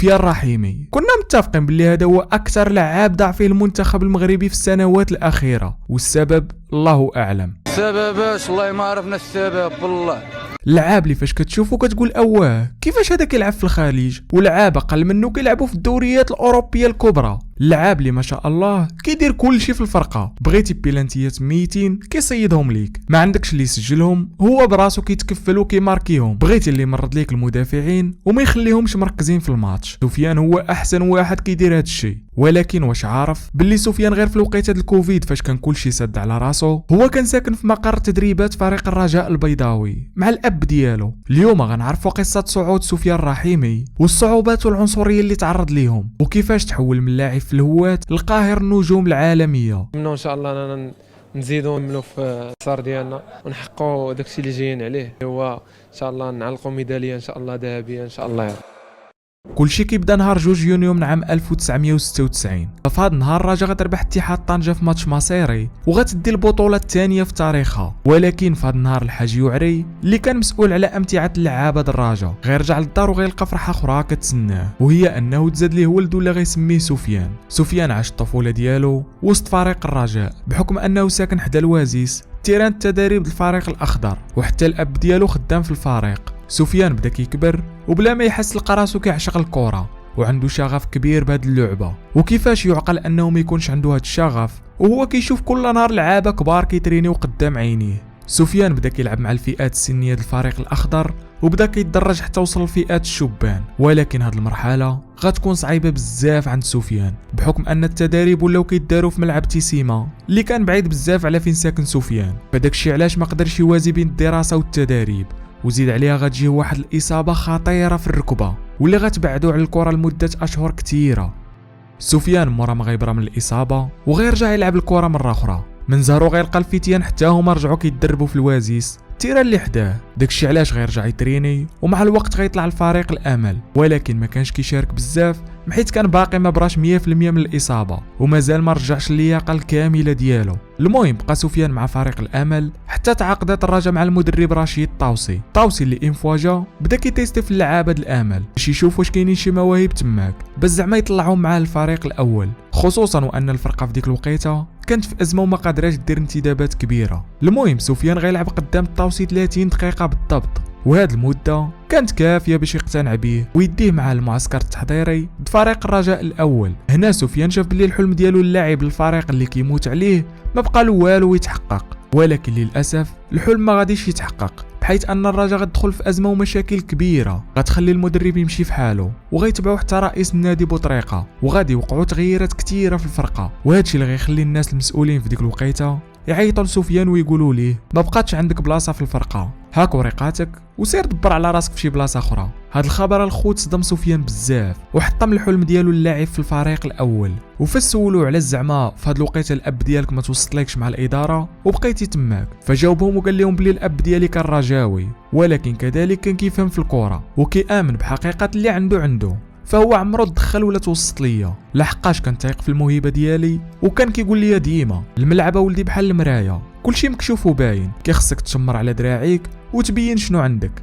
سفيان الرحيمي. كنا متفقين باللي هذا هو اكثر لعاب ضاع فيه المنتخب المغربي في السنوات الاخيره، والسبب الله اعلم. السبب والله ما عرفنا السبب والله. اللعاب اللي فاش كتشوفو كتقول كيفاش هذا كيلعب في الخليج، ولعاب اقل منه كيلعبوا في الدوريات الاوروبيه الكبرى. اللعاب اللي ما شاء الله كيدير كل شيء في الفرقه، بغيتي بيلانتيات ميتين كيصيدهم ليك، ما عندكش اللي يسجلهم هو براسو كيتكفل وكيماركيهم، بغيتي اللي يمرض ليك المدافعين وما يخليهمش مركزين في الماتش. سفيان هو احسن واحد كيدير هذا الشيء، ولكن واش عارف باللي سفيان غير في الوقيته ديال الكوفيد فاش كان كلشي سد على راسو، هو كان ساكن في مقر تدريبات فريق الرجاء البيضاوي مع الاب ديالو. اليوم غنعرفوا قصه صعود سفيان الرحيمي والصعوبات والعنصريه اللي تعرض ليهم، وكيفاش تحول من لاعب في الهوات لقاهر النجوم العالميه. ان شاء الله نزيدوا نملوا في الصار ديالنا ونحققوا داكشي اللي جايين عليه، هو ان شاء الله نعلقوا ميداليه ان شاء الله ذهبيه ان شاء الله. كلشي كيبدا نهار 2 يونيو من عام 1996. في هذا النهار الرجاء غتربح اتحاد طنجة في ماتش مصيري وغتدي البطوله الثانيه في تاريخها. ولكن في هذا النهار الحاج يعري اللي كان مسؤول على امتعه اللعابه الرجاء غيرجع للدار وغيلقى فرحه اخرى كتسناه، وهي انه تزاد ليه ولد اللي غيسميه سفيان. سفيان عاش الطفوله ديالو وسط فريق الرجاء بحكم انه ساكن حدا الوازيس تيران التدريب الفريق الاخضر، وحتى الاب ديالو خدام في الفريق. سفيان بدا كيكبر وبلا ما يحس لقى راسو كيعشق الكره وعنده شغف كبير بهاد اللعبه. وكيفاش يعقل انه ما يكونش عنده هاد الشغف وهو كيشوف كل نهار لعابه كبار كيترينيو قدام عينيه؟ سفيان بدا كيلعب مع الفئات السنيه ديال الفريق الاخضر وبدا كيتدرج حتى وصل لفئات الشبان، ولكن هاد المرحله غتكون صعيبه بزاف عند سفيان بحكم ان التدريب ولاو كيداروا في ملعب تيسيما اللي كان بعيد بزاف على فين ساكن سفيان، فداك الشيء علاش ما قدرش يوازي بين الدراسه والتدريب. وزيد عليها غتجيه واحد الاصابه خطيره في الركبه واللي غتبعدو على الكره لمده اشهر كثيره. سفيان مورا ما غيبرى من الاصابه وغيرجع يلعب الكره مره اخرى، من زهرو غيلقى الفتيان حتى هما رجعوا كيتدربوا في الوازيس التيران اللي حداه. داكشي علاش غيرجع يتريني ومع الوقت غيطلع الفريق الامل، ولكن ما كانش كيشارك بزاف حيت كان باقي ما براش 100% من الاصابه ومازال ما رجعش اللياقه الكامله ديالو. المهم بقى سفيان مع فريق الامل حتى تعاقدات الرجاء مع المدرب رشيد طاوسي اللي انفواجا بدا كيتيستي في اللعابه الامل باش يشوف واش كاينين شي مواهب تماك باش زعما يطلعهم مع الفريق الاول، خصوصا وان الفرقه في ديك الوقيته كانت في ازمه وما قادراش دير انتدابات كبيره. المهم سفيان غيلعب قدام الطاوسي 30 دقيقه بالضبط، وهاد المده كانت كافيه باش يقتنع به ويديه مع المعسكر التحضيري بفريق الرجاء الاول. هنا سفيان شاف بلي الحلم ديالو اللاعب الفريق اللي كيموت عليه ما بقى له والو يتحقق، ولكن للاسف الحلم ما غاديش يتحقق بحيث ان الرجاء غتدخل في ازمه ومشاكل كبيره غتخلي المدرب يمشي في حاله وغيتبعو حتى رئيس النادي بوطريقه، وغادي يوقعوا تغييرات كثيره في الفرقه. وهادشي اللي غيخلي الناس المسؤولين في ديك الوقيته يعيطوا لسفيان ويقولوا ليه ما بقاتش عندك بلاصه في الفرقه، هاك وريقاتك وسير دبر على راسك في شي بلاصه اخرى. هاد الخبر الخوت صدم سفيان بزاف وحطم الحلم ديالو اللاعب في الفريق الاول. وفاش سولوه على الزعما في هاد الوقيته الاب ديالك ما توصلكش مع الاداره وبقيتي تماك، فجاوبهم وقال لهم بلي الاب ديالي كان رجاوي ولكن كذلك كان كيفهم في الكره وكيامن بحقيقه اللي عنده، فهو عمرو تدخل ولا توسط ليا لحقاش كان تايق في الموهبه ديالي وكان كيقول لي ديما الملعبه ولدي بحال المرايه، كلشي مكشوف وباين، كيخصك تشمر على دراعيك وتبين شنو عندك.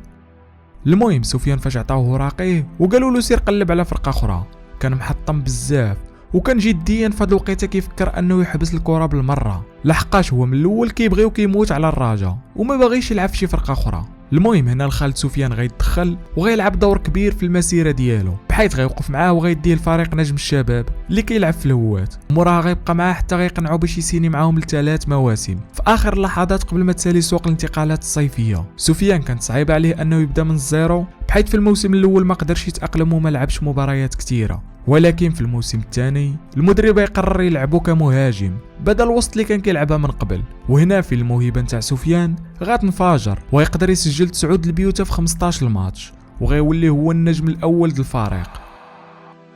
المهم سفيان فاش عطاوه وراقيه وقالوا له سير قلب على فرقه اخرى كان محطم بزاف وكان جديا في هاد الوقيته كيفكر انه يحبس الكره بالمره لحقاش هو من الاول كيبغي وكيموت على الرجاء وما باغيش يلعب في شي فرقه اخرى. المهم هنا الخالد سفيان غيتدخل وغيلعب دور كبير في المسيره ديالو بحيث غيوقف معاه وغيديه الفريق نجم الشباب اللي كيلعب في الهوات، وموراها غيبقى معاه حتى غيقنعوا باش يسيني معاهم ل3 مواسم. في اخر اللحظات قبل ما تسالي سوق الانتقالات الصيفيه سفيان كانت صعيبه عليه انه يبدا من الزيرو بحيث في الموسم الاول ما قدرش يتاقلم وما لعبش مباريات كثيره، ولكن في الموسم الثاني المدرب يقرر يلعبو كمهاجم بدل الوسط اللي كان كيلعبها من قبل. وهنا في الموهبه نتاع سفيان غتنفجر ويقدر يسجل 9 البيوت في 15 ماتش وغيولي هو النجم الاول ديال الفريق.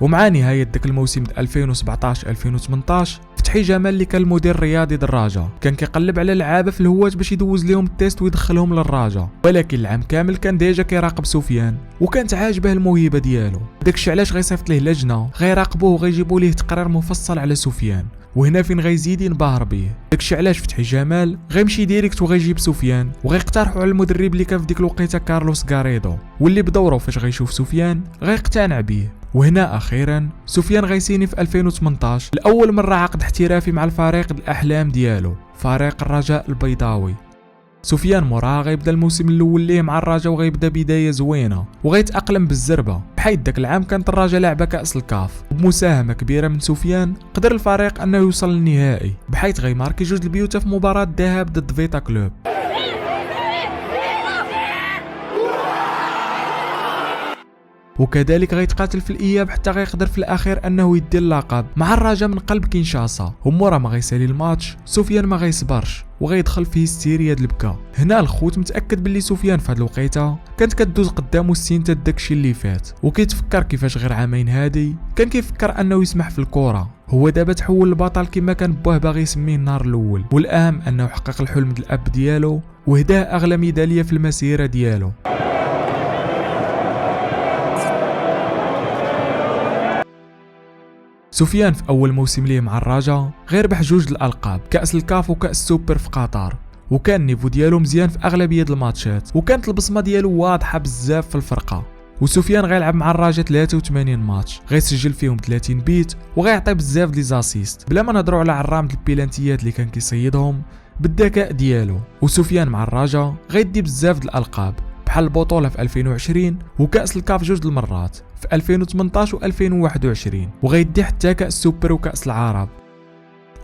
ومع نهايه داك الموسم 2017 2018 فتحي جمال اللي كان المدير الرياضي ديال الرجاء كان كيقلب على لعابه في الهوات باش يدوز لهم التيست ويدخلهم للرجاء، ولكن العام كامل كان ديجا كيراقب سفيان وكانت عاجبه الموهبه ديالو. داكشي علاش غيصيفط ليه لجنه غيراقبوه وغيجيبوا ليه تقرير مفصل على سفيان، وهنا فين غيزيد ينبهر بيه. داكشي علاش فتحي جمال غيمشي ديريكت وغيجيب سفيان وغيقترحوا على المدرب اللي كان في ديك الوقيته كارلوس غاريدو، واللي بدوره فاش غيشوف سفيان غيقتنع بيه وهنا اخيرا سفيان غيسيني في 2018 لاول مره عقد احترافي مع الفريق الاحلام ديالو فريق الرجاء البيضاوي. سفيان موراها غيبدا الموسم الاول ليه مع الرجاء وغيبدا بدايه زوينه وغيتاقلم بالزربه، بحيث داك العام كانت الرجاء لعبه كاس الكاف وبمساهمه كبيره من سفيان قدر الفريق انه يوصل للنهائي، بحيث غيماركي 2 البيوت في مباراه الذهاب ضد فيتا كلوب. وكذلك غيتقاتل في الاياب حتى غيقدر في الاخير انه يدي اللقب مع الرجاء من قلب كينشاسا. ومورا ما غيسالي الماتش سفيان ما غيصبرش وغيدخل في هستيريا د البكا. هنا الخوت متاكد باللي سفيان في هاد الوقيته كانت كدوز قدامه السنتات داكشي اللي فات، وكيتفكر كيفاش غير عامين هادي كان كيفكر انه يسمح في الكره. هو دابا تحول لبطل كما كان بوه باغي يسميه النهار الاول، والاهم انه حقق الحلم ديال الاب ديالو وهداه اغلى ميداليه في المسيره ديالو. سفيان في اول موسم ليه مع الرجاء غير ربح 2 الالقاب، كاس الكاف وكاس السوبر في قطر، وكان النيفو ديالو مزيان في اغلبيه الماتشات وكانت البصمه ديالو واضحه بزاف في الفرقه. وسفيان غيلعب مع الرجاء 83 ماتش غيسجل فيهم 30 بيت وغيعطي بزاف لي زاسيست، بلا ما نهضروا على عرام د البيلانتيات اللي كان كيصيدهم بالذكاء ديالو. وسفيان مع الرجاء غيدي بزاف د الالقاب بحال البطوله في 2020 وكاس الكاف 2 المرات في 2018 و2021، وغيدي حتى كاس السوبر وكاس العرب.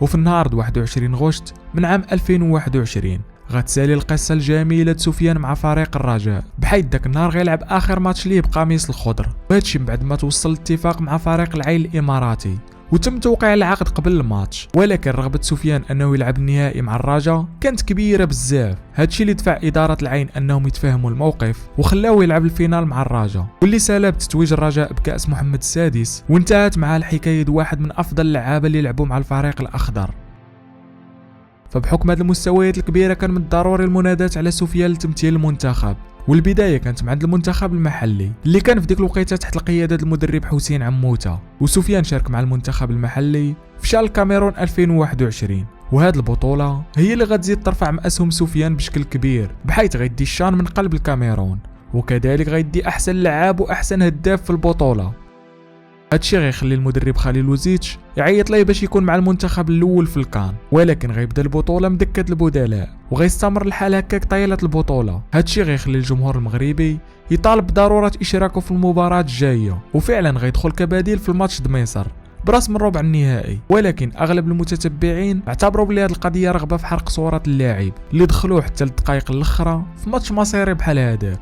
وفي النهار 21 غشت من عام 2021 غتسالي القصه الجميله سفيان مع فريق الرجاء، بحيث داك النهار غيلعب اخر ماتش ليه بقميص الخضر، وهادشي من بعد ما توصل الاتفاق مع فريق العين الاماراتي وتم توقيع العقد قبل الماتش. ولكن رغبه سفيان انه يلعب النهائي مع الرجاء كانت كبيره بزاف، هادشي اللي دفع اداره العين انهم يتفاهموا الموقف وخلاوه يلعب الفينال مع الرجاء، واللي سالب تتويج الرجاء بكاس محمد السادس، وانتهت مع الحكايه واحد من افضل اللعابه اللي لعبوا مع الفريق الاخضر. فبحكم هذه المستويات الكبيره كان من الضروري المناداه على سفيان لتمثيل المنتخب، والبدايه كانت مع المنتخب المحلي اللي كان في ديك الوقيته تحت القياده المدرب حسين عموته. وسفيان شارك مع المنتخب المحلي في شان الكاميرون 2021، وهاد البطوله هي اللي غتزيد ترفع من اسهم سفيان بشكل كبير، بحيث غيدي الشان من قلب الكاميرون، وكذلك غيدي احسن لعاب واحسن هداف في البطوله. هادشي غيخلي المدرب خليل وزيتش يعيط ليه باش يكون مع المنتخب الاول في الكان، ولكن غيبدا البطوله مدكه البدلاء وغيستمر الحال هكاك طيله البطوله. هادشي غيخلي الجمهور المغربي يطالب بضروره اشراكه في المباراه الجايه، وفعلا غيدخل كبديل في الماتش د مصر براس من ربع النهائي. ولكن اغلب المتتبعين اعتبروا بلي هاد القضيه رغبه في حرق صوره اللاعب اللي دخلوه حتى للدقائق الاخرى في ماتش مصيري بحال هذاك.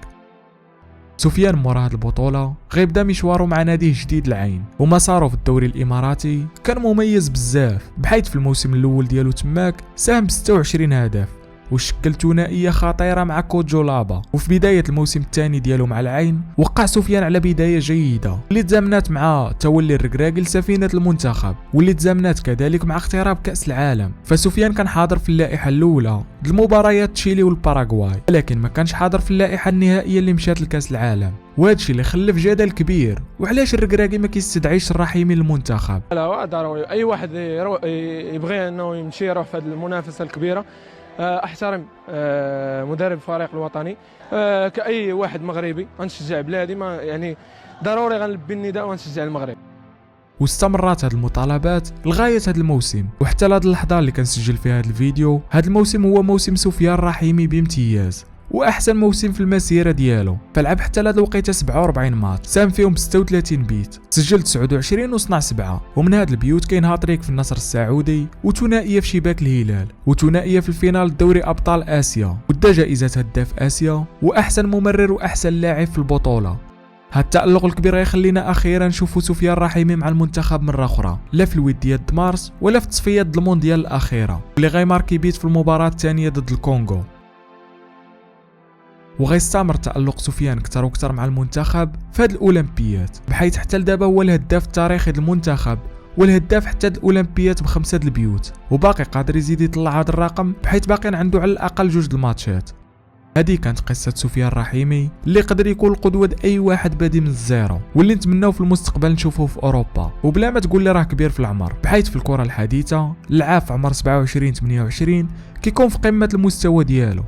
سفيان مورا هاد البطولة غيبدا مشوارو مع ناديه جديد العين، ومساره في الدوري الاماراتي كان مميز بزاف، بحيث في الموسم الاول ديالو تماك ساهم ب 26 هدف وشكل ثنائيه خطيره مع كوجو لابا. وفي بدايه الموسم الثاني ديالو مع العين وقع سفيان على بدايه جيده اللي تزامنات مع تولي الركراكي لسفينه المنتخب، واللي تزامنات كذلك مع اقتراب كاس العالم. فسفيان كان حاضر في اللائحه الاولى المباريات تشيلي والباراغواي، ولكن ما كانش حاضر في اللائحه النهائيه اللي مشات لكاس العالم، وهادشي اللي خلف جدل كبير. وعلاش الركراكي ما كيستدعيش الرحيمي للمنتخب؟ لا ضروري اي واحد يبغي انه يمشي يروح في هذه المنافسه الكبيره. احترم مدرب الفريق الوطني كاي واحد مغربي غنشجع بلادي، ما يعني ضروري غنلبي النداء ونشجع المغرب. واستمرت هذه المطالبات لغايه هذا الموسم، وحتى لهذه اللحظه اللي كنسجل فيها هذا الفيديو هذا الموسم هو موسم سفيان الرحيمي بامتياز واحسن موسم في المسيره ديالو. فلعب حتى لهذا الوقيته 47 ماتش ساهم فيهم 36 بيت، سجل 29 وصنع 7، ومن هاد البيوت كاين هاتريك في النصر السعودي وثنائيه في شباك الهلال وثنائيه في الفينال دوري ابطال اسيا، ودا جائزه هداف اسيا واحسن ممرر واحسن لاعب في البطوله. هاد التألق الكبير غيخلينا اخيرا نشوفوا سفيان الرحيمي مع المنتخب مره اخرى، لا في الوديات د مارس ولا في تصفيات المونديال الاخيره اللي غيماركي بيت في المباراه الثانيه ضد الكونغو. وغيستمر تألق سفيان كتر وكتر مع المنتخب في هاد الأولمبيات، بحيث حتى لدابا هو الهداف التاريخي للمنتخب والهداف حتى الأولمبيات ب5 البيوت، وباقي قادر يزيد يطلع هذا الرقم بحيث باقي عنده على الأقل 2 الماتشات. هذه كانت قصة سفيان الرحيمي اللي قدر يكون القدوة أي واحد بادي من الزيرو، واللي نتمناو في المستقبل نشوفوه في أوروبا، وبلا ما تقول لي راه كبير في العمر، بحيث في الكرة الحديثة اللعاب في عمر 27 28 كيكون في قمة المستوى ديالو.